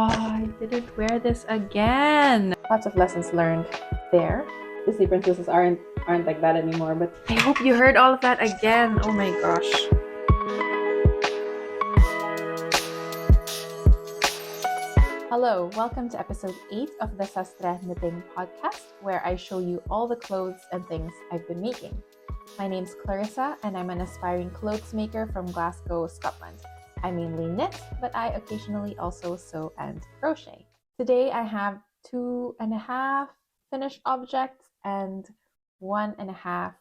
Oh, I didn't wear this again. Lots of lessons learned there. Disney princesses aren't like that anymore, but I hope you heard all of that again. Oh my gosh. Hello, welcome to episode 8 of the Sastre knitting podcast, where I show you all the clothes and things I've been making. My name's Clarissa, and I'm an aspiring clothes maker from Glasgow, Scotland. I mainly knit, but I occasionally also sew and crochet. Today I have 2.5 finished objects and 1.5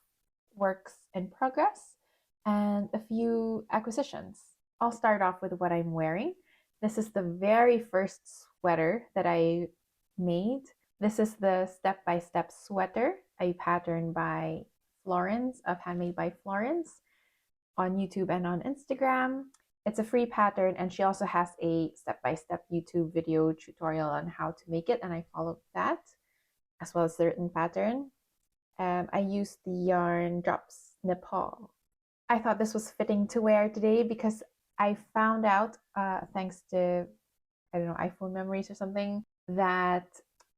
works in progress and a few acquisitions. I'll start off with what I'm wearing. This is the very first sweater that I made. This is the step-by-step sweater, a pattern by Florence of Handmade by Florence on YouTube and on Instagram. It's a free pattern, and she also has a step-by-step YouTube video tutorial on how to make it, and I followed that, as well as the written pattern. I used the yarn Drops Nepal. I thought this was fitting to wear today because I found out, thanks to, I don't know, iPhone memories or something, that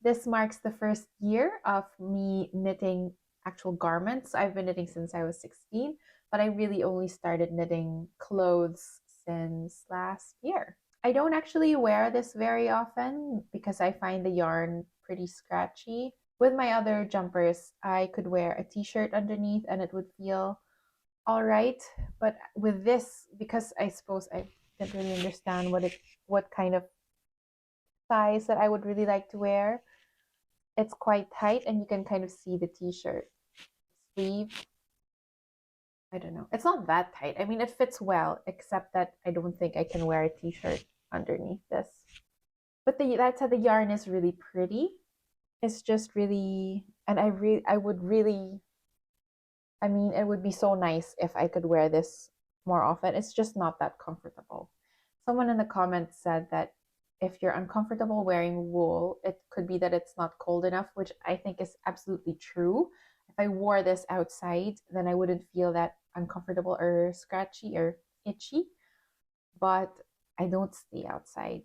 this marks the first year of me knitting actual garments. I've been knitting since I was 16, but I really only started knitting clothes since last year. I don't actually wear this very often because I find the yarn pretty scratchy. With my other jumpers, I could wear a t-shirt underneath and it would feel all right. But with this, because I suppose I didn't really understand what kind of size that I would really like to wear, it's quite tight and you can kind of see the t-shirt sleeve. I don't know. It's not that tight. I mean, it fits well, except that I don't think I can wear a t-shirt underneath this. But that said, the yarn is really pretty. It's just really, and I would really, I mean, it would be so nice if I could wear this more often. It's just not that comfortable. Someone in the comments said that if you're uncomfortable wearing wool, it could be that it's not cold enough, which I think is absolutely true. If I wore this outside, then I wouldn't feel that uncomfortable or scratchy or itchy. But I don't stay outside.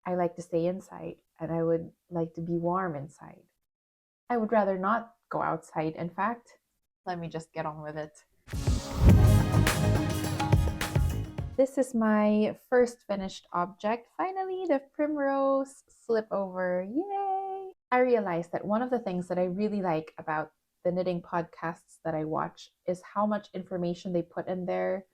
I like to stay inside, and I would like to be warm inside. I would rather not go outside, in fact. Let me just get on with it. This is my first finished object. Finally, the Primrose slipover. Yay! I realized that one of the things that I really like about the knitting podcasts that I watch is how much information they put in there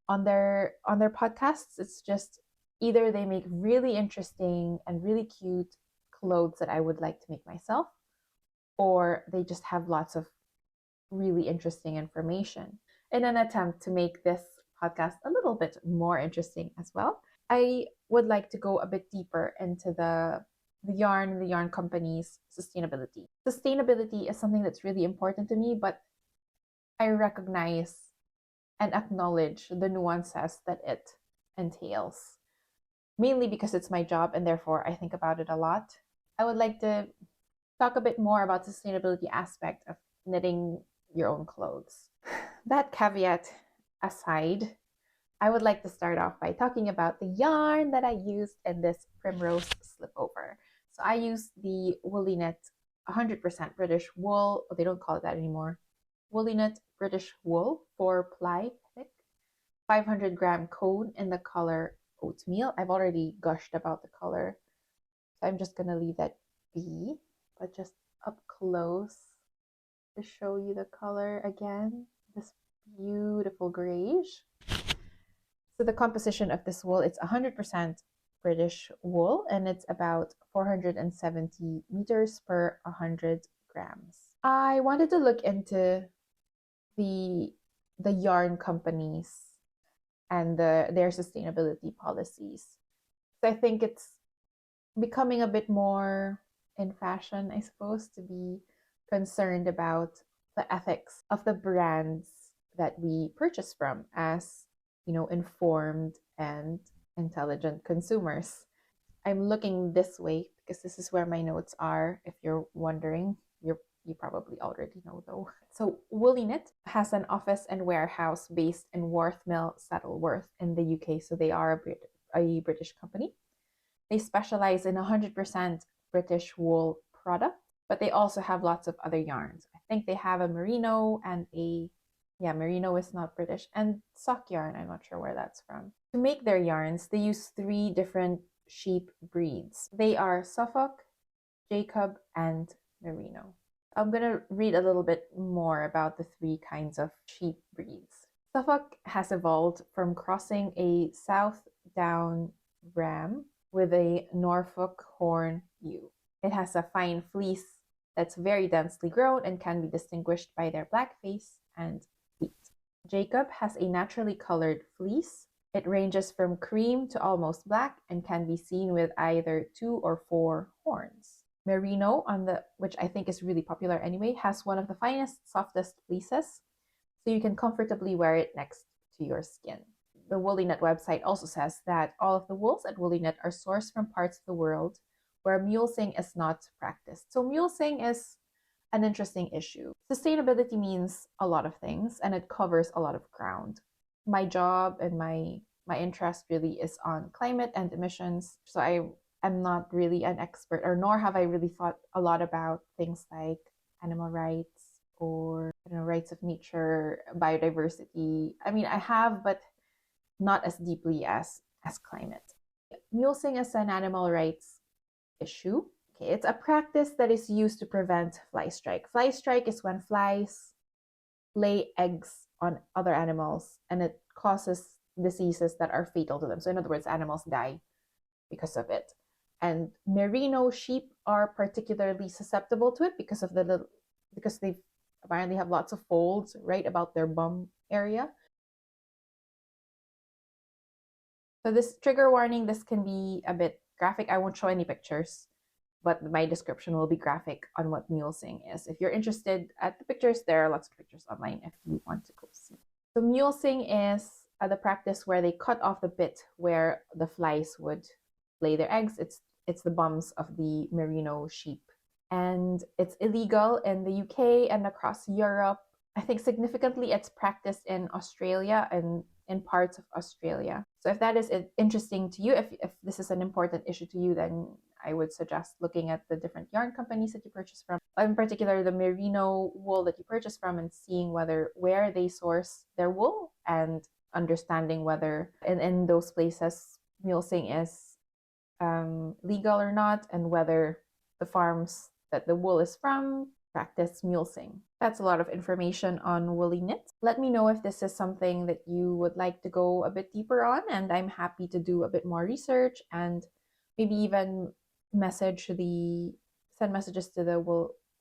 on their podcasts. It's just either they make really interesting and really cute clothes that I would like to make myself, or they just have lots of really interesting information. In an attempt to make this podcast a little bit more interesting as well, I would like to go a bit deeper into the yarn company's sustainability. Sustainability is something that's really important to me, but I recognize and acknowledge the nuances that it entails, mainly because it's my job and therefore I think about it a lot. I would like to talk a bit more about the sustainability aspect of knitting your own clothes. That caveat aside, I would like to start off by talking about the yarn that I used in this Primrose slipover. So I used the Woolyknit 100% British wool. Oh, they don't call it that anymore. Woolyknit British wool 4-ply thick, 500-gram cone in the color oatmeal. I've already gushed about the color, so I'm just gonna leave that be. But just up close to show you the color again, this beautiful grayish. So the composition of this wool, it's 100% British wool, and it's about 470 meters per 100 grams. I wanted to look into the yarn companies and their sustainability policies. So I think it's becoming a bit more in fashion, I suppose, to be concerned about the ethics of the brands that we purchase from as, informed and intelligent consumers. I'm looking this way because this is where my notes are. If you're wondering, you probably already know though. So Woolyknit has an office and warehouse based in Worth Mill, Saddleworth in the UK. So they are a British company. They specialize in 100% British wool product, but they also have lots of other yarns. I think they have a merino and merino is not British, and sock yarn. I'm not sure where that's from. To make their yarns, they use 3 different sheep breeds. They are Suffolk, Jacob, and merino. I'm going to read a little bit more about the 3 kinds of sheep breeds. Suffolk has evolved from crossing a South Down ram with a Norfolk horn ewe. It has a fine fleece that's very densely grown and can be distinguished by their black face and feet. Jacob has a naturally colored fleece. It ranges from cream to almost black and can be seen with either 2 or 4 horns. Merino, which I think is really popular anyway, has one of the finest, softest fleeces, so you can comfortably wear it next to your skin. The Woolyknit website also says that all of the wools at Woolyknit are sourced from parts of the world where mulesing is not practiced. So mulesing is an interesting issue. Sustainability means a lot of things, and it covers a lot of ground. My job and my interest really is on climate and emissions, so I am not really an expert, or nor have I really thought a lot about things like animal rights or rights of nature, biodiversity. I mean, I have, but not as deeply as climate. Mulesing is an animal rights issue. Okay, it's a practice that is used to prevent fly strike. Fly strike is when flies lay eggs on other animals and it causes diseases that are fatal to them. So in other words, animals die because of it. And merino sheep are particularly susceptible to it because they apparently have lots of folds right about their bum area. So this trigger warning, this can be a bit graphic. I won't show any pictures, but my description will be graphic on what mulesing is. If you're interested at the pictures, there are lots of pictures online if you want to go see. So mulesing is the practice where they cut off the bit where the flies would lay their eggs. It's the bums of the merino sheep. And it's illegal in the UK and across Europe. I think significantly it's practiced in Australia and in parts of Australia. So if that is interesting to you, if this is an important issue to you, then I would suggest looking at the different yarn companies that you purchase from, in particular the merino wool that you purchase from, and seeing where they source their wool and understanding whether in those places mulesing is legal or not, and whether the farms that the wool is from practice mulesing. That's a lot of information on Woolyknit. Let me know if this is something that you would like to go a bit deeper on, and I'm happy to do a bit more research and maybe even send messages to the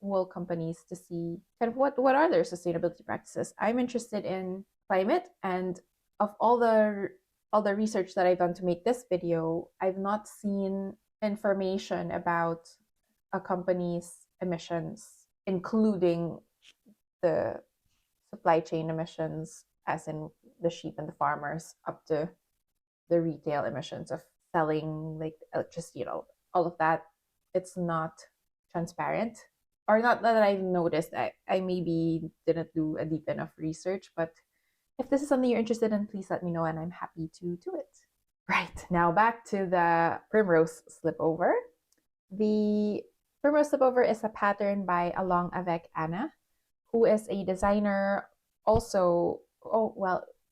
wool companies to see kind of what are their sustainability practices. I'm interested in climate, and of all the research that I've done to make this video, I've not seen information about a company's emissions, including the supply chain emissions, as in the sheep and the farmers, up to the retail emissions of selling like electricity, all of that. It's not transparent, or not that I've noticed. I maybe didn't do a deep enough research, but if this is something you're interested in, please let me know and I'm happy to do it. Right, now back to the Primrose slipover. The Primrose slipover is a pattern by Along Avec Anna, who is a designer also.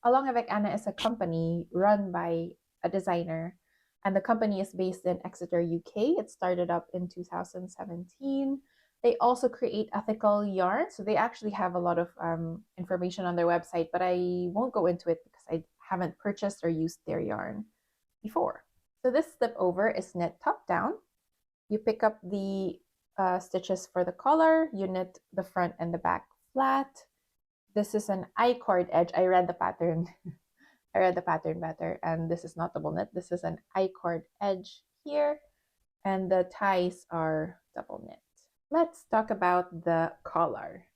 Along Avec Anna is a company run by a designer, and the company is based in Exeter, UK. It started up in 2017. They also create ethical yarn, so they actually have a lot of information on their website, but I won't go into it because I haven't purchased or used their yarn before. So this slipover is knit top down. You pick up the stitches for the collar, you knit the front and the back flat. This is an I-cord edge. I read the pattern. I read the pattern better, and this is not double knit. This is an I-cord edge here, and the ties are double knit. Let's talk about the collar.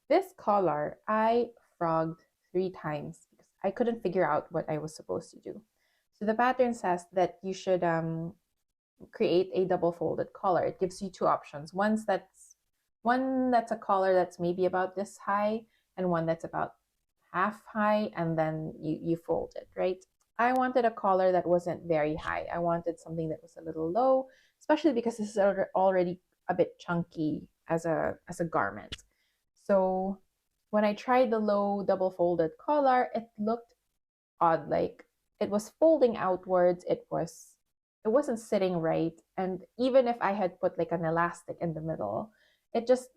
This collar I frogged 3 times because I couldn't figure out what I was supposed to do. So the pattern says that you should create a double folded collar. It gives you 2 options. One that's a collar that's maybe about this high, and one that's about half high, and then you fold it, right? I wanted a collar that wasn't very high. I wanted something that was a little low, especially because this is already a bit chunky as a garment. So when I tried the low double folded collar, it looked odd. Like it was folding outwards. It wasn't sitting right. And even if I had put like an elastic in the middle, it just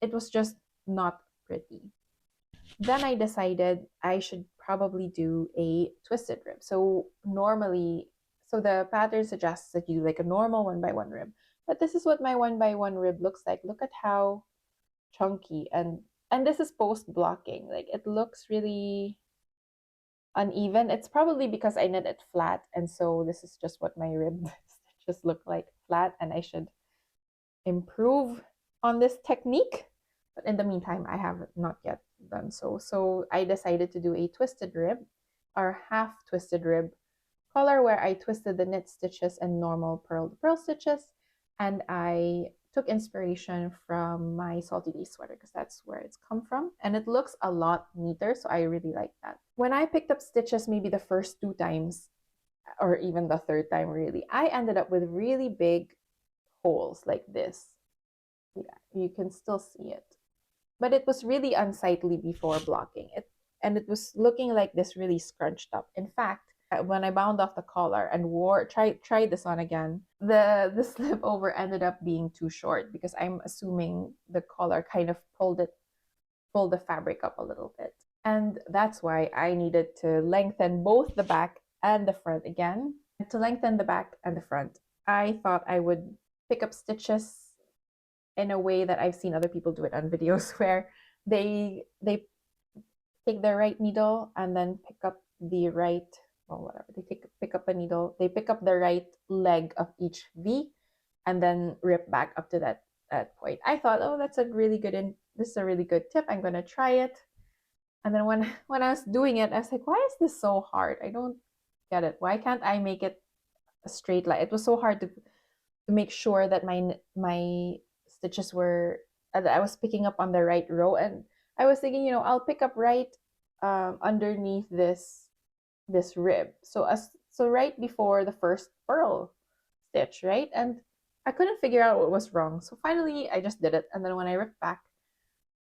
it was just not pretty. Then I decided I should probably do a twisted rib. So the pattern suggests that you do like a normal 1x1 rib, but this is what my 1x1 rib looks like. Look at how chunky, and this is post blocking. Like it looks really uneven. It's probably because I knit it flat, and so this is just what my rib just look like, flat, and I should improve on this technique. But in the meantime, I have not yet done so. So I decided to do a twisted rib or half twisted rib collar where I twisted the knit stitches and normal purl to purl stitches. And I took inspiration from my Salty Day sweater because that's where it's come from. And it looks a lot neater, so I really like that. When I picked up stitches, maybe the first 2 times, or even the third time really, I ended up with really big holes like this. Yeah, you can still see it. But it was really unsightly before blocking it. And it was looking like this really scrunched up. In fact, when I bound off the collar and tried this on again, the slip over ended up being too short because I'm assuming the collar kind of pulled the fabric up a little bit. And that's why I needed to lengthen both the back and the front again. And to lengthen the back and the front, I thought I would pick up stitches in a way that I've seen other people do it on videos where they take their right needle and then pick up the right, well, whatever, pick up a needle, they pick up the right leg of each V and then rip back up to that point. I thought, oh, this is a really good tip. I'm gonna try it. And then when I was doing it, I was like, why is this so hard? I don't get it. Why can't I make it a straight line? It was so hard to make sure that my stitches were that I was picking up on the right row. And I was thinking, I'll pick up right underneath this rib. So right before the first purl stitch, right? And I couldn't figure out what was wrong. So finally I just did it. And then when I ripped back,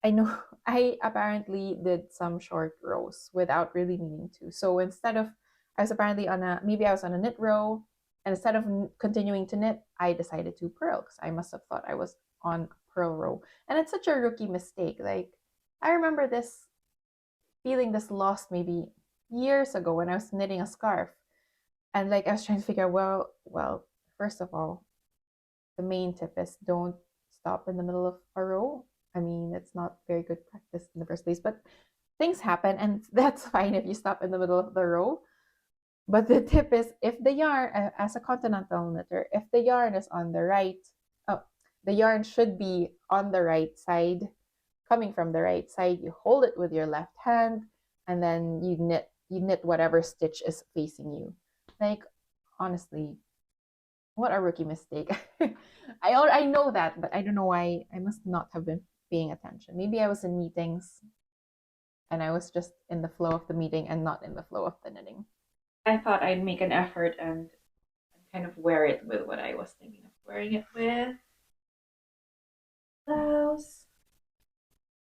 I know I apparently did some short rows without really meaning to. So instead of, I was apparently maybe I was on a knit row, and instead of continuing to knit, I decided to purl because I must have thought I was on a purl row. And it's such a rookie mistake. Like, I remember feeling this lost maybe years ago when I was knitting a scarf. And like, I was trying to figure out, well, first of all, the main tip is don't stop in the middle of a row. I mean, it's not very good practice in the first place, but things happen and that's fine if you stop in the middle of the row. But the tip is if the yarn, as a continental knitter, if the yarn is on the right, oh, the yarn should be on the right side, coming from the right side. You hold it with your left hand and then you knit whatever stitch is facing you. Like, honestly, what a rookie mistake. I know that, but I don't know why. I must not have been paying attention. Maybe I was in meetings and I was just in the flow of the meeting and not in the flow of the knitting. I thought I'd make an effort and kind of wear it with what I was thinking of wearing it with. Blouse.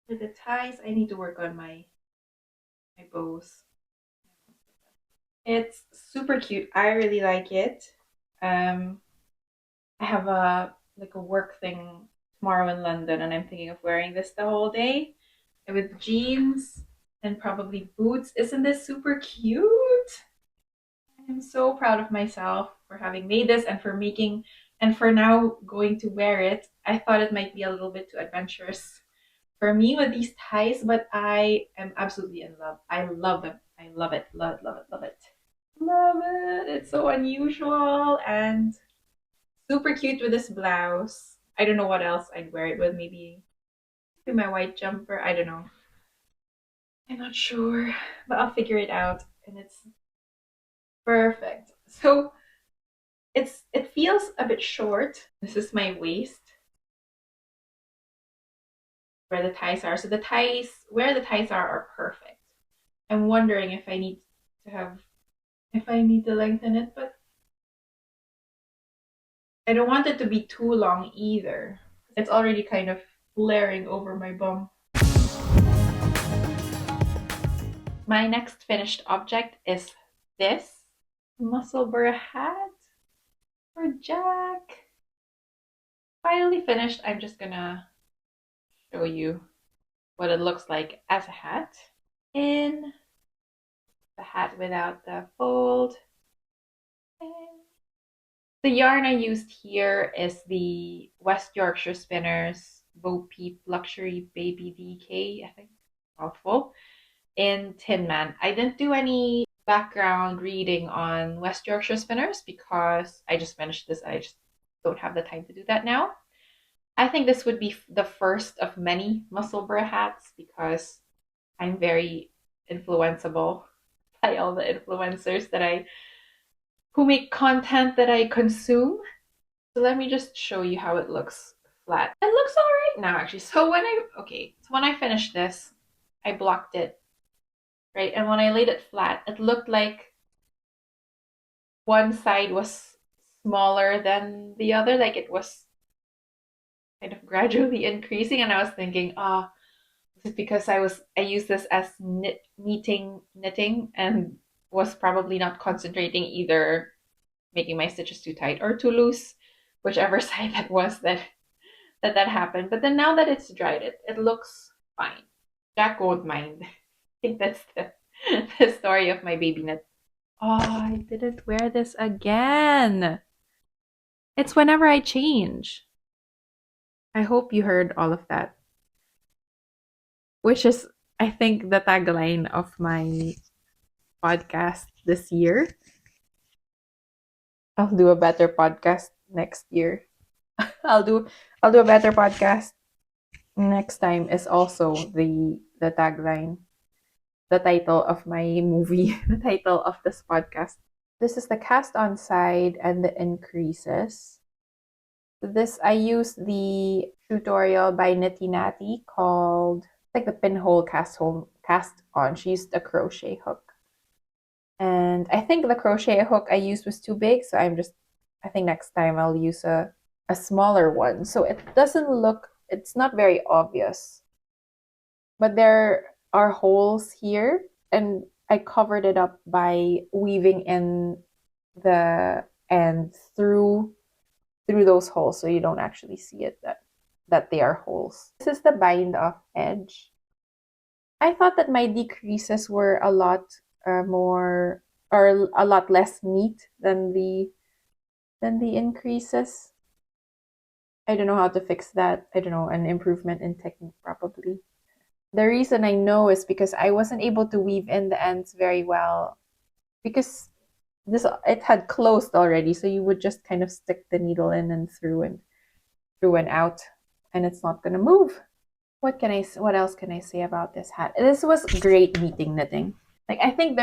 With the ties, I need to work on my bows. It's super cute. I really like it. I have a work thing tomorrow in London, and I'm thinking of wearing this the whole day with jeans and probably boots. Isn't this super cute? I'm so proud of myself for having made this and for now going to wear it. I thought it might be a little bit too adventurous for me with these ties, but I am absolutely in love. I love them. I love it. Love, love it, love it. Love it. It's so unusual and super cute with this blouse. I don't know what else I'd wear it with. Maybe my white jumper. I don't know. I'm not sure, but I'll figure it out. And it's perfect. So it feels a bit short. This is my waist where the ties are. So where the ties are perfect. I'm wondering if I need to have if I need to lengthen it, but I don't want it to be too long either. It's already kind of flaring over my bum. My next finished object is this Musselburgh hat for Jack. Finally finished. I'm just gonna show you what it looks like as a hat. In the hat without the fold. The yarn I used here is the West Yorkshire Spinners Bo Peep Luxury Baby DK, I think, mouthful, in Tin Man. I didn't do any background reading on West Yorkshire Spinners because I just finished this. I just don't have the time to do that now. I think this would be the first of many Musselburgh hats because I'm very influenceable by all the influencers who make content that I consume. So let me just show you how it looks flat. It looks all right now, actually. So when I finished this, I blocked it, right? And when I laid it flat, it looked like one side was smaller than the other, like it was kind of gradually increasing. And I was thinking, this is because I used this as knitting, and was probably not concentrating, either making my stitches too tight or too loose, whichever side that was that happened. But then now that it's dried, it looks fine. Jack won't mind. I think that's the story of my baby knit. Oh, I didn't wear this again. It's whenever I change. I hope you heard all of that. Which is, I think, the tagline of my podcast this year. I'll do a better podcast next year. I'll do a better podcast next time is also the tagline, the title of my movie, the title of this podcast. This is the cast on side and the increases. This I used the tutorial by Nitty Natty called like the pinhole cast on. She used a crochet hook. And I think the crochet hook I used was too big, so I think next time I'll use a smaller one. So it doesn't look, it's not very obvious. But there are holes here, and I covered it up by weaving in the end through those holes, so you don't actually see it that they are holes. This is the bind off edge. I thought that my decreases were a lot more, or a lot less neat than the increases. I don't know how to fix that. I don't know, an improvement in technique probably. The reason I know is because I wasn't able to weave in the ends very well because it had closed already, so you would just kind of stick the needle in and through and out, and it's not gonna move. What else can I say about this hat? This was great knitting. Like I think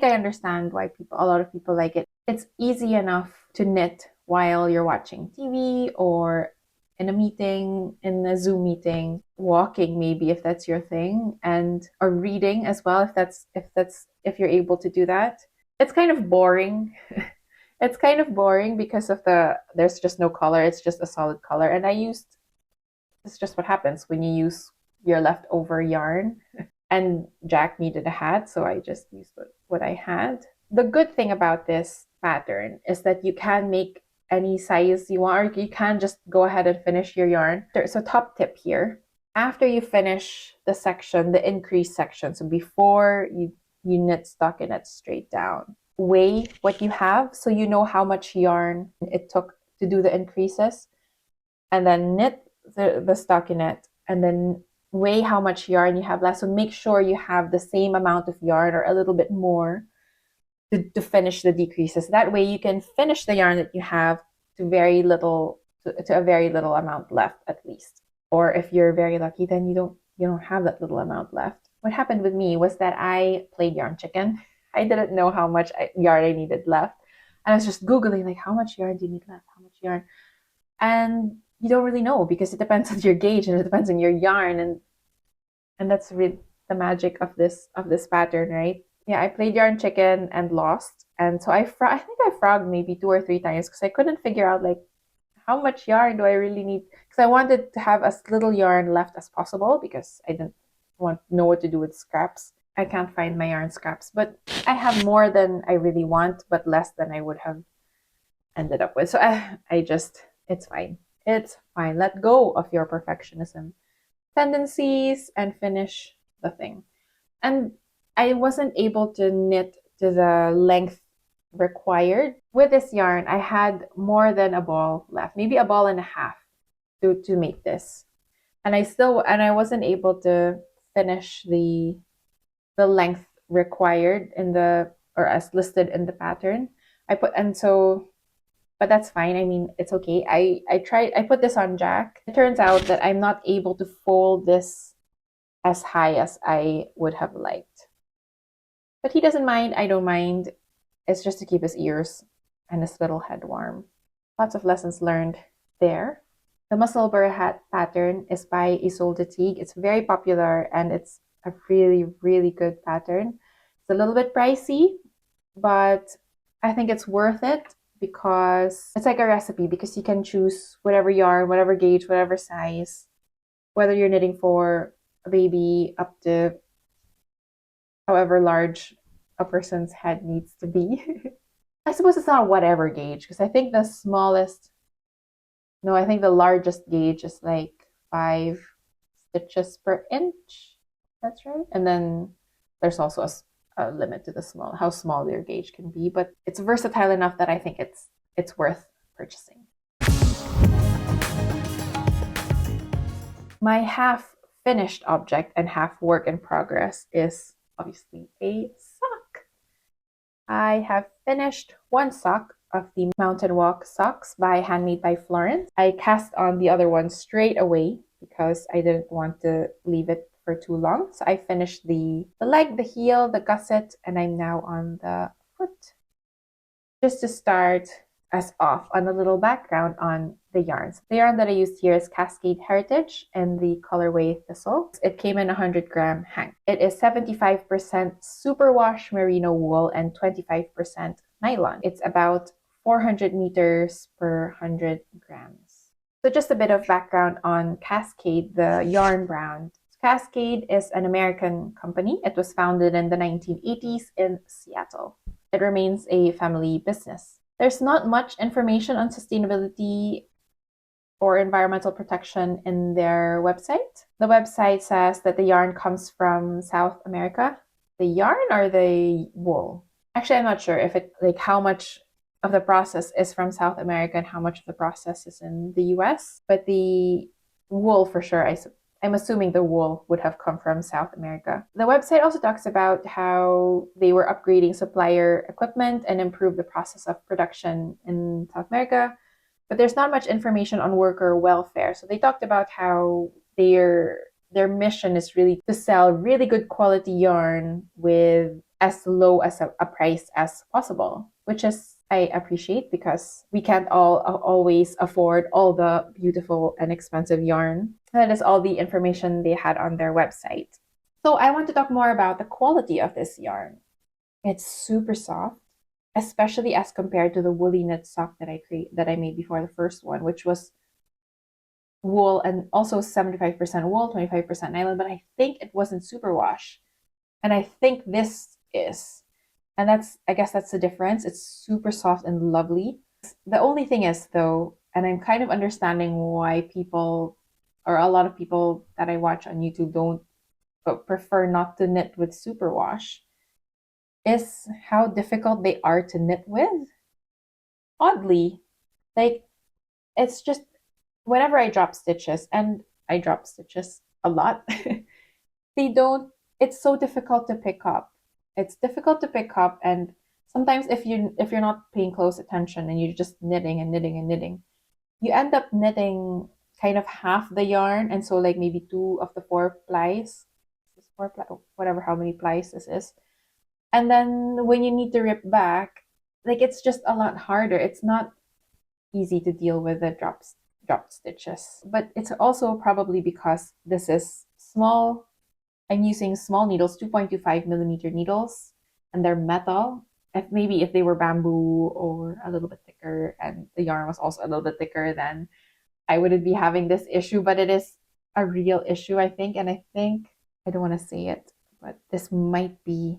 I understand why a lot of people like it. It's easy enough to knit while you're watching TV or in a meeting, in a Zoom meeting, walking maybe if that's your thing, or reading as well if you're able to do that. It's kind of boring. It's kind of boring because there's just no color. It's just a solid color, and it's just what happens when you use your leftover yarn. And Jack needed a hat, so I just used what I had. The good thing about this pattern is that you can make any size you want, or you can just go ahead and finish your yarn. So top tip here, after you finish the increase section, so before you knit stockinette straight down, weigh what you have so you know how much yarn it took to do the increases, and then knit the stockinette, and then weigh how much yarn you have left. So make sure you have the same amount of yarn or a little bit more to finish the decreases. That way you can finish the yarn that you have to a very little amount left at least. Or if you're very lucky, then you don't have that little amount left. What happened with me was that I played yarn chicken. I didn't know how much yarn I needed left. And I was just Googling, like, how much yarn do you need left? How much yarn? And you don't really know because it depends on your gauge and it depends on your yarn. And that's really the magic of this pattern, right? Yeah, I played yarn chicken and lost. And so I think I frogged maybe 2 or 3 times because I couldn't figure out like how much yarn do I really need? Because I wanted to have as little yarn left as possible because I didn't know what to do with scraps. I can't find my yarn scraps, but I have more than I really want, but less than I would have ended up with. So I just, it's fine. It's fine. Let go of your perfectionism tendencies and finish the thing. And I wasn't able to knit to the length required. With this yarn, I had more than a ball left, maybe a ball and a half to make this. And I wasn't able to finish the length required in the or as listed in the pattern. But that's fine. I mean, it's okay. I put this on Jack. It turns out that I'm not able to fold this as high as I would have liked. But he doesn't mind. I don't mind. It's just to keep his ears and his little head warm. Lots of lessons learned there. The Musselburgh hat pattern is by Isolde Teague. It's very popular and it's a really, really good pattern. It's a little bit pricey, but I think it's worth it because it's like a recipe because you can choose whatever yarn, whatever gauge, whatever size, whether you're knitting for a baby up to however large a person's head needs to be. I suppose it's not whatever gauge because I think I think the largest gauge is like 5 stitches per inch. That's right. And then there's also a limit to how small your gauge can be, but it's versatile enough that I think it's worth purchasing. My half finished object and half work in progress is obviously a sock. I have finished one sock of the Mountain Walk socks by Handmade by Florence. I cast on the other one straight away because I didn't want to leave it for too long. So I finished the leg, the heel, the gusset, and I'm now on the foot. Just to start us off on a little background on the yarns. The yarn that I used here is Cascade Heritage and the colorway Thistle. It came in a 100-gram hank. It is 75% superwash merino wool and 25% nylon. It's about 400 meters per 100 grams. So just a bit of background on Cascade, the yarn brand. Cascade is an American company. It was founded in the 1980s in Seattle. It remains a family business. There's not much information on sustainability or environmental protection in their website. The website says that the yarn comes from South America. The yarn or the wool? Actually, I'm not sure if how much of the process is from South America and how much of the process is in the US. But the wool for sure, I'm assuming the wool would have come from South America. The website also talks about how they were upgrading supplier equipment and improved the process of production in South America, but there's not much information on worker welfare. So they talked about how their mission is really to sell really good quality yarn with as low as a price as possible, which is I appreciate because we can't always afford all the beautiful and expensive yarn. That is all the information they had on their website. So I want to talk more about the quality of this yarn. It's super soft, especially as compared to the Woolyknit sock that I made before, the first one, which was wool and also 75% wool, 25% nylon, but I think it wasn't superwash. And I think this is. And I guess that's the difference. It's super soft and lovely. The only thing is though, and I'm kind of understanding why people, or a lot of people that I watch on YouTube don't prefer not to knit with superwash, is how difficult they are to knit with. Oddly, like it's just whenever I drop stitches, and I drop stitches a lot, it's so difficult to pick up. It's difficult to pick up, and sometimes if you're not paying close attention and you're just knitting and knitting and knitting, you end up knitting kind of half the yarn, and so like maybe 2 of the 4 plies, whatever how many plies this is, and then when you need to rip back, like it's just a lot harder. It's not easy to deal with the dropped stitches, but it's also probably because this is small. I'm using small needles, 2.25 millimeter needles, and they're metal. If they were bamboo or a little bit thicker and the yarn was also a little bit thicker, then I wouldn't be having this issue, but it is a real issue, I think. And I think, I don't want to say it, but this might be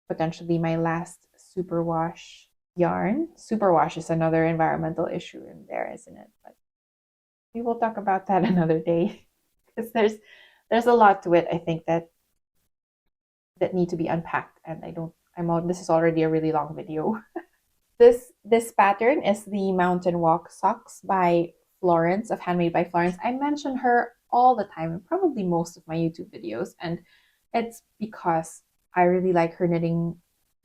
potentially my last superwash yarn. Superwash is another environmental issue in there, isn't it? But we will talk about that another day because there's a lot to it, I think, that need to be unpacked. And this is already a really long video. This pattern is the Mountain Walk Socks by Florence, of Handmade by Florence. I mention her all the time in probably most of my YouTube videos, and it's because I really like her knitting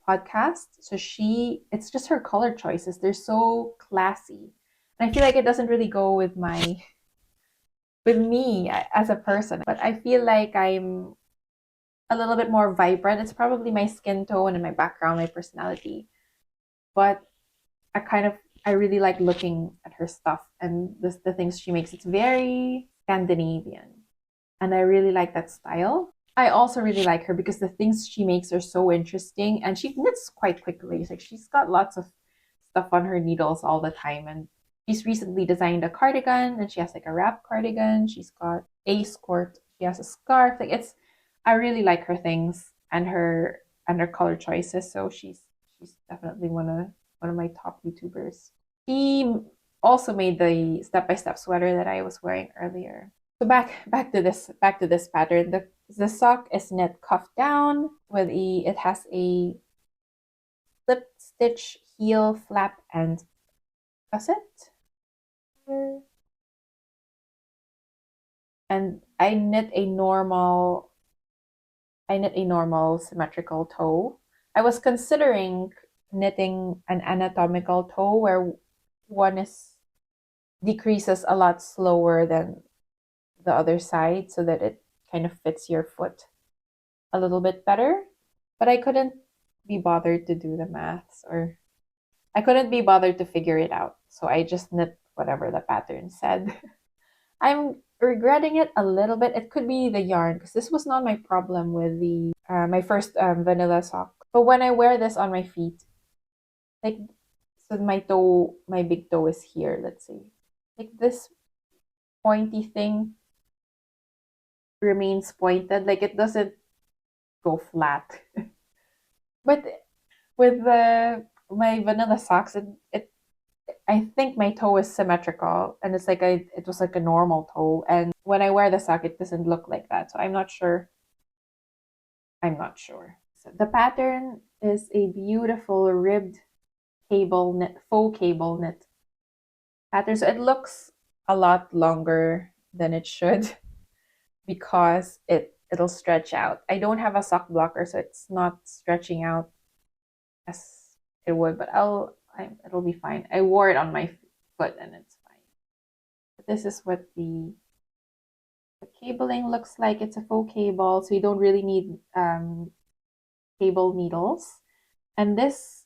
podcast. So it's just her color choices. They're so classy. And I feel like it doesn't really go with me as a person, but I feel like I'm a little bit more vibrant. It's probably my skin tone and my background, my personality. But I really like looking at her stuff and the things she makes. It's very Scandinavian, and I really like that style. I also really like her because the things she makes are so interesting, and she knits quite quickly. It's like she's got lots of stuff on her needles all the time, and she's recently designed a cardigan, and she has like a wrap cardigan. She's got a skirt. She has a scarf. I really like her things and her color choices. So she's definitely one of my top YouTubers. She also made the step-by-step sweater that I was wearing earlier. So back to this pattern. The sock is knit cuff down with it has a slip stitch heel flap and gusset. And I knit a normal symmetrical toe. I was considering knitting an anatomical toe where one is decreases a lot slower than the other side so that it kind of fits your foot a little bit better. But I couldn't be bothered to do the maths, or I couldn't be bothered to figure it out. So I just knit whatever the pattern said. I'm regretting it a little bit. It could be the yarn because this was not my problem with the my first vanilla sock. But when I wear this on my feet, like, so my big toe is here, let's see. Like this pointy thing remains pointed, like it doesn't go flat. But with my vanilla socks, it I think my toe is symmetrical, and it was like a normal toe. And when I wear the sock, it doesn't look like that. So I'm not sure. So the pattern is a beautiful ribbed faux cable knit pattern. So it looks a lot longer than it should because it'll stretch out. I don't have a sock blocker, so it's not stretching out as it would, but it'll be fine. I wore it on my foot and it's fine. But this is what the cabling looks like. It's a faux cable, so you don't really need cable needles. And this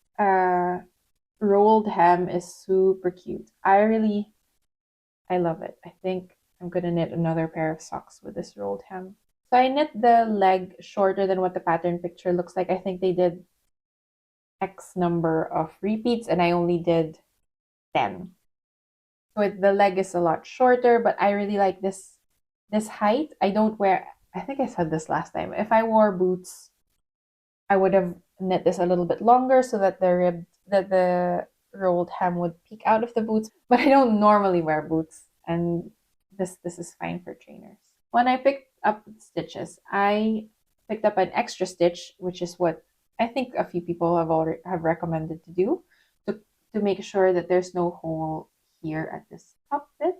rolled hem is super cute. I love it. I think I'm gonna knit another pair of socks with this rolled hem. So I knit the leg shorter than what the pattern picture looks like. I think they did X number of repeats and I only did 10. So the leg is a lot shorter, but I really like this height. I think I said this last time. If I wore boots, I would have knit this a little bit longer so that the rolled hem would peek out of the boots. But I don't normally wear boots, and this is fine for trainers. When I picked up stitches, I picked up an extra stitch, which is what I think a few people have recommended to do to make sure that there's no hole here at this top bit.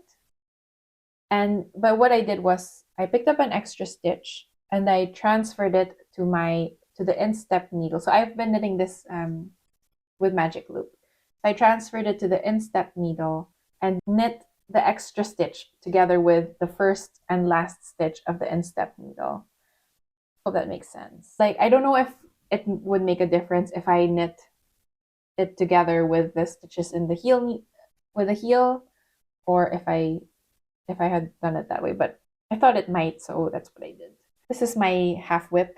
But what I did was I picked up an extra stitch and I transferred it to the instep needle. So I've been knitting this with magic loop. So I transferred it to the instep needle and knit the extra stitch together with the first and last stitch of the instep needle. Hope that makes sense. Like, I don't know if it would make a difference if I knit it together with the stitches in the heel or if I had done it that way, but I thought it might, so that's what I did. This is my half whip.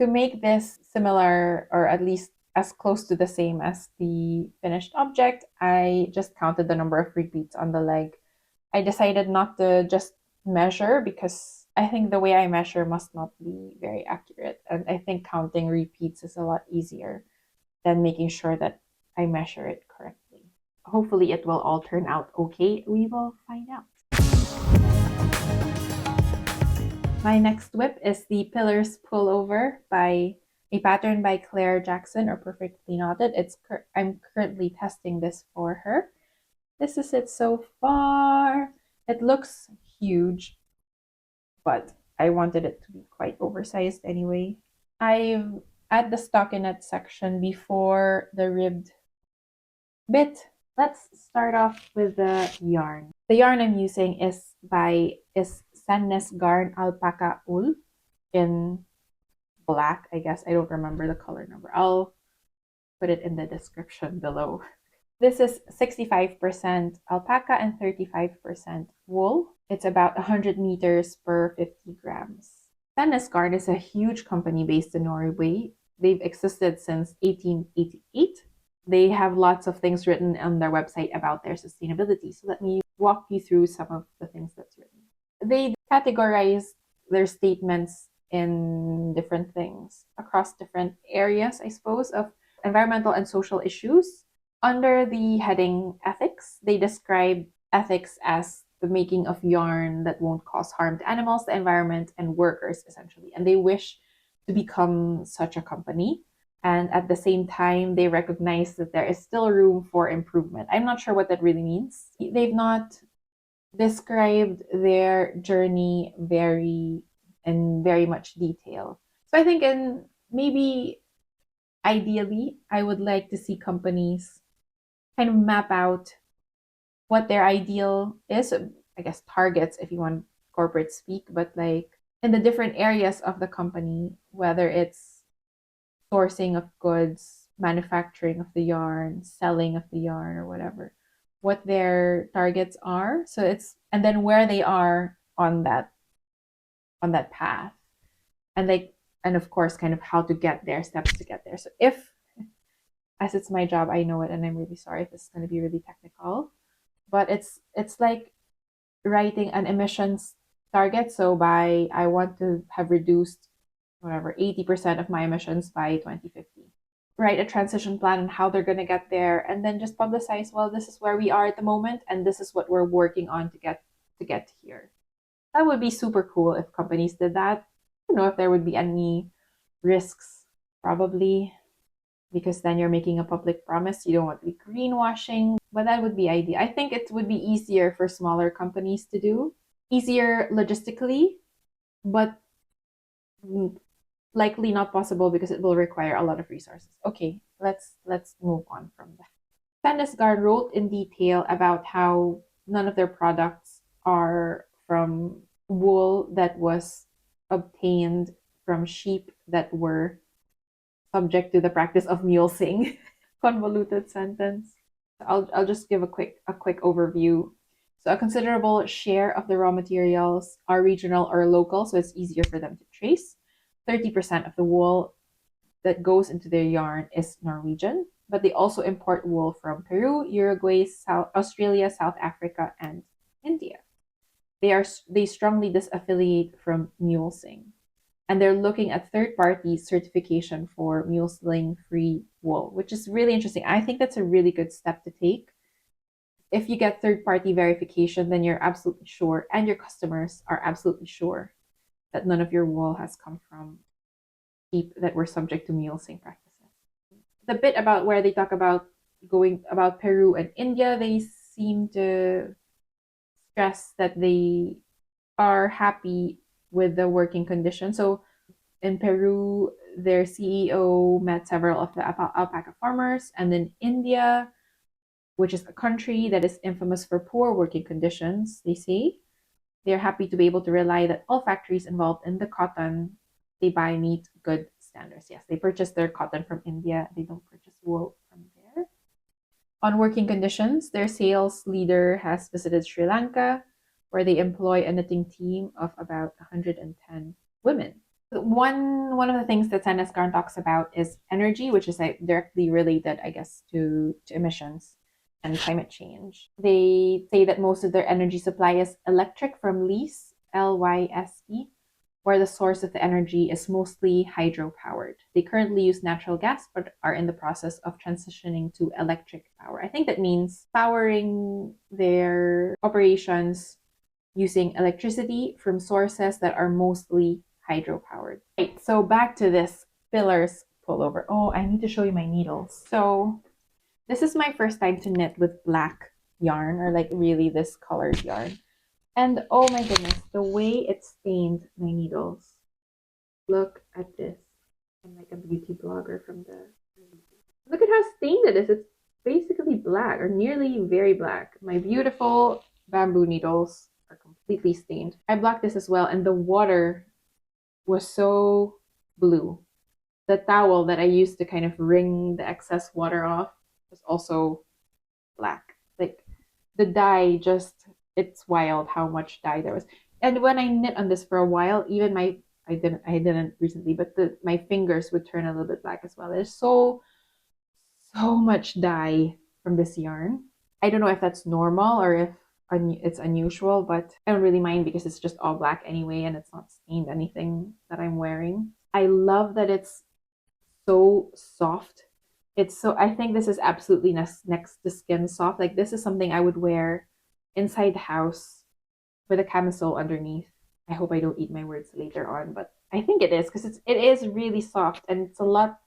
To make this similar, or at least as close to the same as the finished object, I just counted the number of repeats on the leg. I decided not to just measure because I think the way I measure must not be very accurate. And I think counting repeats is a lot easier than making sure that I measure it correctly. Hopefully, it will all turn out okay. We will find out. My next whip is the Pillars Pullover by a pattern by Claire Jackson, or Perfectly Knotted. I'm currently testing this for her. This is it so far. It looks huge, but I wanted it to be quite oversized anyway. I've at the stockinette section before the ribbed bit. Let's start off with the yarn. The yarn I'm using is Sandnes garn Alpakka Ull in black, I guess. I don't remember the color number. I'll put it in the description below. This is 65% alpaca and 35% wool. It's about 100 meters per 50 grams. Sandnes Garn is a huge company based in Norway. They've existed since 1888. They have lots of things written on their website about their sustainability. So let me walk you through some of the things that's written. They categorize their statements in different things across different areas, I suppose, of environmental and social issues. Under the heading ethics, they describe ethics as the making of yarn that won't cause harm to animals, the environment, and workers, essentially. And they wish to become such a company. And at the same time, they recognize that there is still room for improvement. I'm not sure what that really means. They've not described their journey very much detail. So I think maybe ideally, I would like to see companies kind of map out what their ideal is. I guess targets, if you want corporate speak, but like in the different areas of the company, whether it's sourcing of goods, manufacturing of the yarn, selling of the yarn, or whatever, what their targets are. So and then where they are on that path, and of course, kind of how to get there, steps to get there. So as it's my job, I know it, and I'm really sorry if this is going to be really technical, but it's like writing an emissions target. So I want to have reduced whatever 80% of my emissions by 2050. Write a transition plan on how they're going to get there, and then just publicize, well, this is where we are at the moment, and this is what we're working on to get here. That would be super cool if companies did that. I don't know if there would be any risks, probably, because then you're making a public promise. You don't want to be greenwashing, but that would be ideal. I think it would be easier for smaller companies to do, easier logistically, but likely not possible because it will require a lot of resources. Okay, let's move on from that. Sandnes Garn wrote in detail about how none of their products are from wool that was obtained from sheep that were subject to the practice of mulesing. Convoluted sentence. I'll just give a quick overview. So a considerable share of the raw materials are regional or local, so it's easier for them to trace. 30% of the wool that goes into their yarn is Norwegian, but they also import wool from Peru, Uruguay, Australia, South Africa, and India. They strongly disaffiliate from mulesing, and they're looking at third-party certification for mulesing-free wool, which is really interesting. I think that's a really good step to take. If you get third-party verification, then you're absolutely sure, and your customers are absolutely sure, that none of your wool has come from sheep that were subject to mulesing practices. The bit about where they talk about Peru and India, they seem to stress that they are happy with the working conditions. So in Peru, their CEO met several of the alpaca farmers, and in India, which is a country that is infamous for poor working conditions, they say, they're happy to be able to rely that all factories involved in the cotton they buy meet good standards. Yes, they purchase their cotton from India. They don't purchase wool from there. On working conditions, their sales leader has visited Sri Lanka, where they employ a knitting team of about 110 women. One of the things that Sandnes Garn talks about is energy, which is like directly related, I guess, to emissions and climate change. They say that most of their energy supply is electric from Lyse, Lyse, where the source of the energy is mostly hydro-powered. They currently use natural gas, but are in the process of transitioning to electric power. I think that means powering their operations using electricity from sources that are mostly hydro-powered. Right, so back to this fillers pullover. Oh, I need to show you my needles. So this is my first time to knit with black yarn, or like really this colored yarn. And oh my goodness, the way it stained my needles. Look at this. I'm like a beauty blogger from the... Look at how stained it is. It's basically black, or nearly very black. My beautiful bamboo needles are completely stained. I blocked this as well, and the water was so blue. The towel that I used to kind of wring the excess water off was also black. Like the dye just, it's wild how much dye there was. And when I knit on this for a while, even I didn't recently, but my fingers would turn a little bit black as well. There's so much dye from this yarn. I don't know if that's normal or if it's unusual, but I don't really mind because it's just all black anyway and it's not stained anything that I'm wearing. I love that it's so soft. I think this is absolutely next to skin soft. Like this is something I would wear inside the house with a camisole underneath. I hope I don't eat my words later on, but I think it is because it is really soft and it's a lot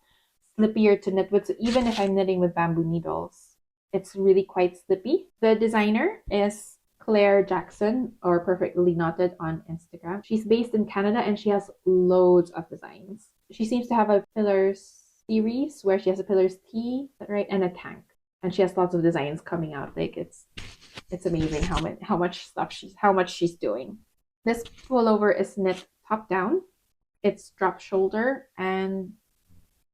slippier to knit with. So even if I'm knitting with bamboo needles, it's really quite slippy. The designer is Claire Jackson, or Perfectly Knotted on Instagram. She's based in Canada and she has loads of designs. She seems to have a pillars series where she has a pillars tee, right, and a tank. And she has lots of designs coming out. Like it's amazing how much she's doing. This pullover is knit top down. It's drop shoulder and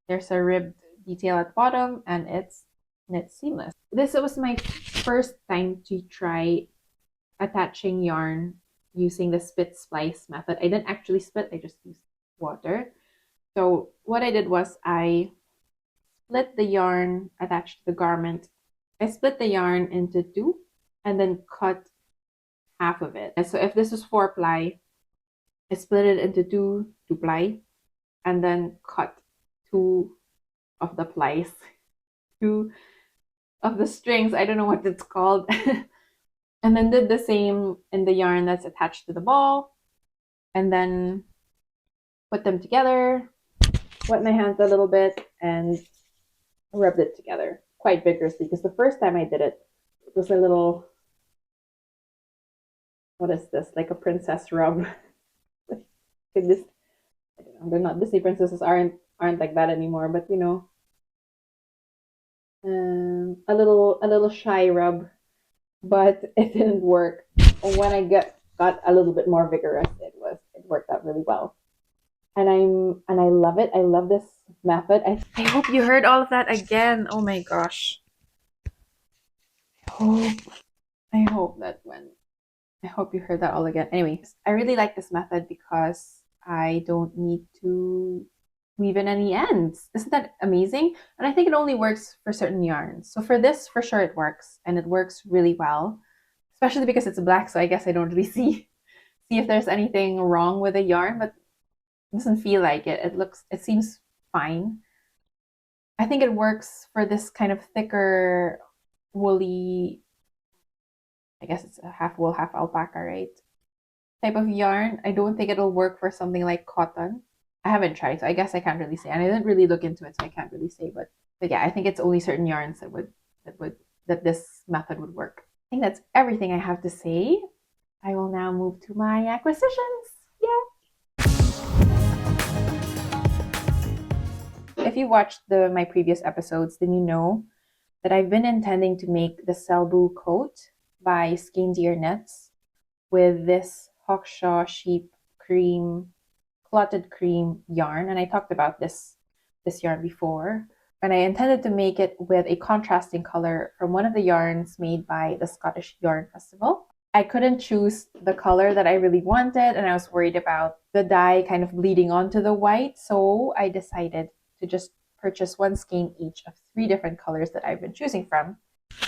there's a ribbed detail at the bottom and it's knit seamless. This was my first time to try attaching yarn using the split splice method. I didn't actually split, I just used water. So what I did was I split the yarn attached to the garment. I split the yarn into two and then cut half of it. And so if this is 4-ply, I split it into two 2-ply and then cut two of the plies, two of the strings. I don't know what it's called. And then did the same in the yarn that's attached to the ball. And then put them together, wet my hands a little bit, and rubbed it together quite vigorously. Because the first time I did it, it was a little, what is this? Like a princess rub. This, I don't know, they're not, Disney princesses aren't like that anymore, but you know, a little shy rub, but it didn't work. When I got a little bit more vigorous, it worked out really well. And I love it. I love this method. I hope you heard all of that again. Oh my gosh. I hope you heard that all again. Anyways, I really like this method because I don't need to weave in any ends. Isn't that amazing? And I think it only works for certain yarns. So for this, for sure it works, and it works really well, especially because it's black. So I guess I don't really see if there's anything wrong with the yarn, but it doesn't feel like it. It seems fine. I think it works for this kind of thicker, woolly, I guess it's a half wool, half alpaca, right? Type of yarn. I don't think it'll work for something like cotton. I haven't tried, so I guess I can't really say. And I didn't really look into it, so I can't really say. But yeah, I think it's only certain yarns that this method would work. I think that's everything I have to say. I will now move to my acquisitions. Yeah. If you watched my previous episodes, then you know that I've been intending to make the Selbu coat by Skein Deer Knits with this Hawkshaw sheep cream, clotted cream yarn. And I talked about this yarn before. And I intended to make it with a contrasting color from one of the yarns made by the Scottish Yarn Festival. I couldn't choose the color that I really wanted, and I was worried about the dye kind of bleeding onto the white. So I decided to just purchase one skein each of 3 different colors that I've been choosing from.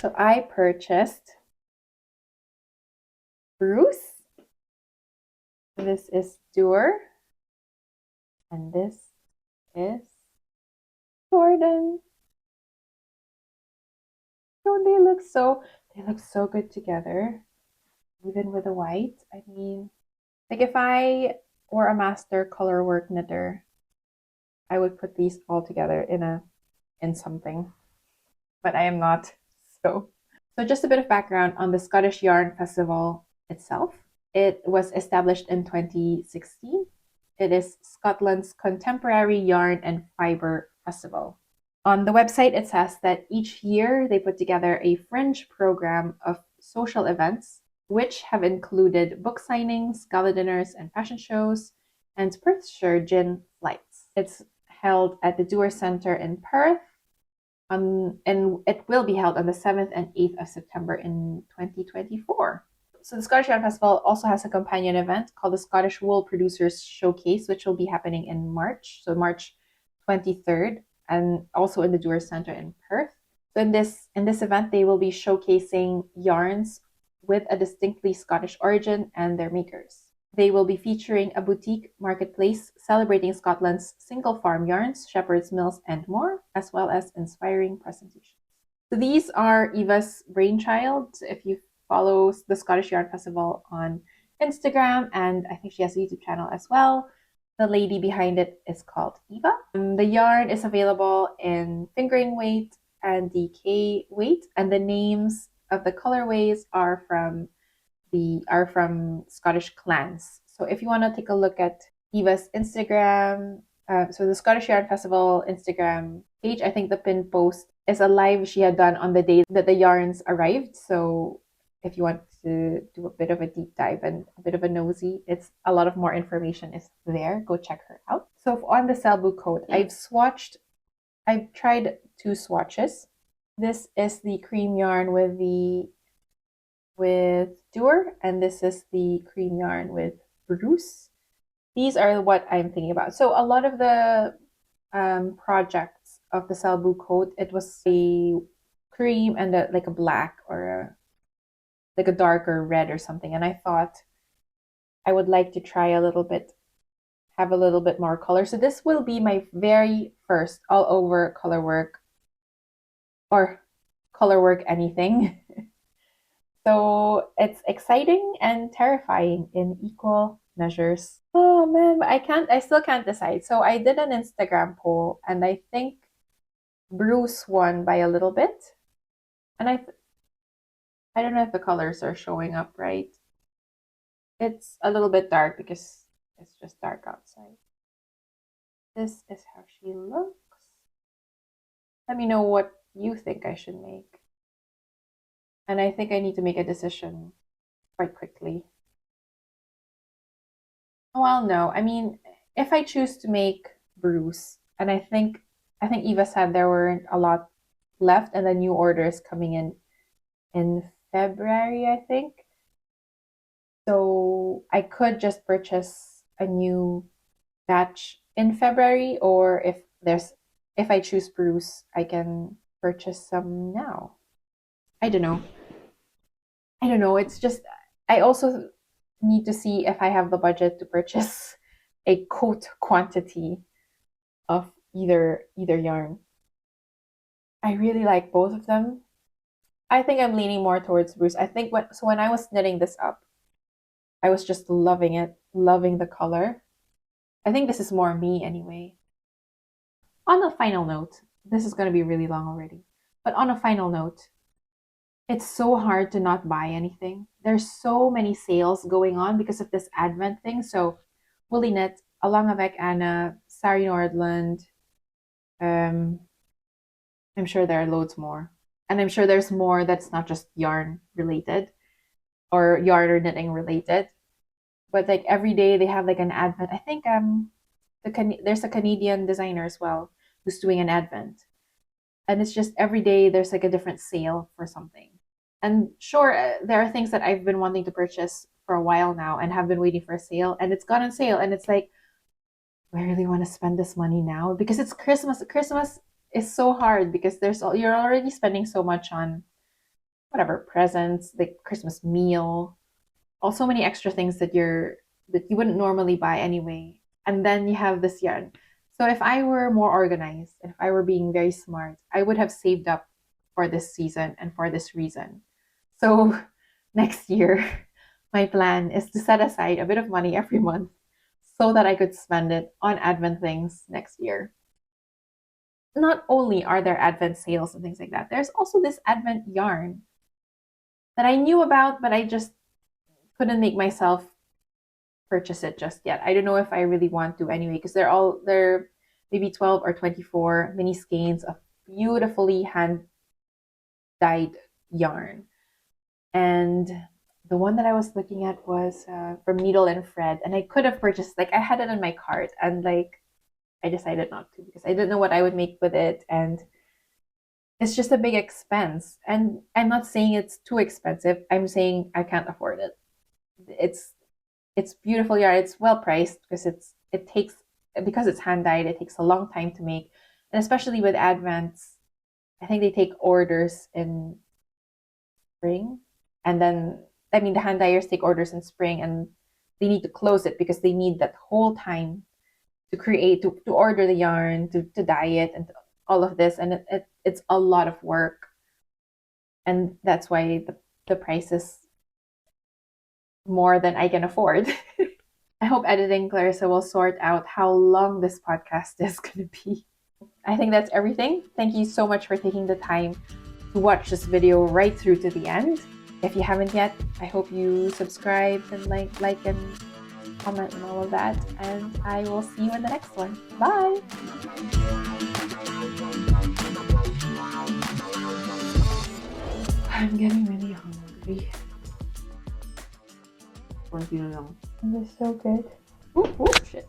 So I purchased Bruce. This is Doer. And this is Jordan. Oh, they look so good together. Even with the white. I mean, like if I were a master color work knitter, I would put these all together in something. But I am not. So just a bit of background on the Scottish Yarn Festival itself. It was established in 2016. It is Scotland's contemporary yarn and fiber festival. On the website, it says that each year they put together a fringe program of social events, which have included book signings, gala dinners, and fashion shows, and Perthshire gin flights. It's held at the Doer Centre in Perth, and it will be held on the 7th and 8th of September in 2024. So the Scottish Yarn Festival also has a companion event called the Scottish Wool Producers Showcase, which will be happening in March, so March 23rd, and also in the Doer Centre in Perth. So in this event, they will be showcasing yarns with a distinctly Scottish origin and their makers. They will be featuring a boutique marketplace celebrating Scotland's single farm yarns, shepherd's mills, and more, as well as inspiring presentations. So these are Eva's brainchild. If you follow the Scottish Yarn Festival on Instagram, and I think she has a YouTube channel as well, the lady behind it is called Eva. The yarn is available in fingering weight and DK weight, and the names of the colorways are from Scottish clans. So if you want to take a look at Eva's Instagram, so the Scottish Yarn Festival Instagram page, I think the pin post is a live she had done on the day that the yarns arrived. So if you want to do a bit of a deep dive and a bit of a nosy, it's a lot of more information is there. Go check her out. So on the Selbu coat, I've tried 2 swatches. This is the cream yarn with Doer, and this is the cream yarn with Bruce. These are what I'm thinking about. So a lot of the projects of the Selbu coat, it was a cream and like a black or like a darker red or something. And I thought I would like to try have a little bit more color. So this will be my very first all over color work or color work anything. So it's exciting and terrifying in equal measures. Oh man, I still can't decide. So I did an Instagram poll and I think Bruce won by a little bit. And I don't know if the colors are showing up right. It's a little bit dark because it's just dark outside. This is how she looks. Let me know what you think I should make. And I think I need to make a decision quite quickly. Well, no. I mean, if I choose to make Bruce, and I think Eva said there weren't a lot left and the new orders coming in February, I think. So I could just purchase a new batch in February, or if I choose Bruce, I can purchase some now. I don't know. It's just I also need to see if I have the budget to purchase a coat quantity of either yarn. I really like both of them. I think I'm leaning more towards Bruce. I think when I was knitting this up, I was just loving it, loving the color. I think this is more me anyway. On a final note, this is going to be really long already. But on a final note, it's so hard to not buy anything. There's so many sales going on because of this Advent thing. So Woolyknit, Alangavek Anna, Sari Nordland, I'm sure there are loads more. And I'm sure there's more that's not just yarn related or yarn or knitting related. But like every day they have like an Advent. I think there's a Canadian designer as well who's doing an Advent. And it's just every day there's like a different sale for something. And sure, there are things that I've been wanting to purchase for a while now and have been waiting for a sale, and it's gone on sale, and it's like, do I really want to spend this money now? Because it's Christmas. Christmas is so hard because you're already spending so much on whatever presents, the Christmas meal, all so many extra things that you wouldn't normally buy anyway. And then you have this yarn. So if I were more organized, if I were being very smart, I would have saved up for this season and for this reason. So next year, my plan is to set aside a bit of money every month so that I could spend it on Advent things next year. Not only are there Advent sales and things like that, there's also this Advent yarn that I knew about, but I just couldn't make myself purchase it just yet. I don't know if I really want to anyway, because they're maybe 12 or 24 mini skeins of beautifully hand dyed yarn. And the one that I was looking at was from Needle and Thread, and I could have purchased, like, I had it in my cart, and like I decided not to because I didn't know what I would make with it, and it's just a big expense. And I'm not saying it's too expensive. I'm saying I can't afford it. It's beautiful yarn. It's well priced because because it's hand dyed, it takes a long time to make, and especially with Advents, I think they take orders in spring, and then the hand dyers take orders in spring, and they need to close it because they need that whole time to order the yarn, to dye it, and all of this, and it's a lot of work, and that's why the price is more than I can afford. I hope editing Clarissa will sort out how long this podcast is going to be. I think that's everything. Thank you so much for taking the time to watch this video right through to the end. If you haven't yet, I hope you subscribe and like and comment and all of that. And I will see you in the next one. Bye! I'm getting really hungry. They're so good. Ooh, shit.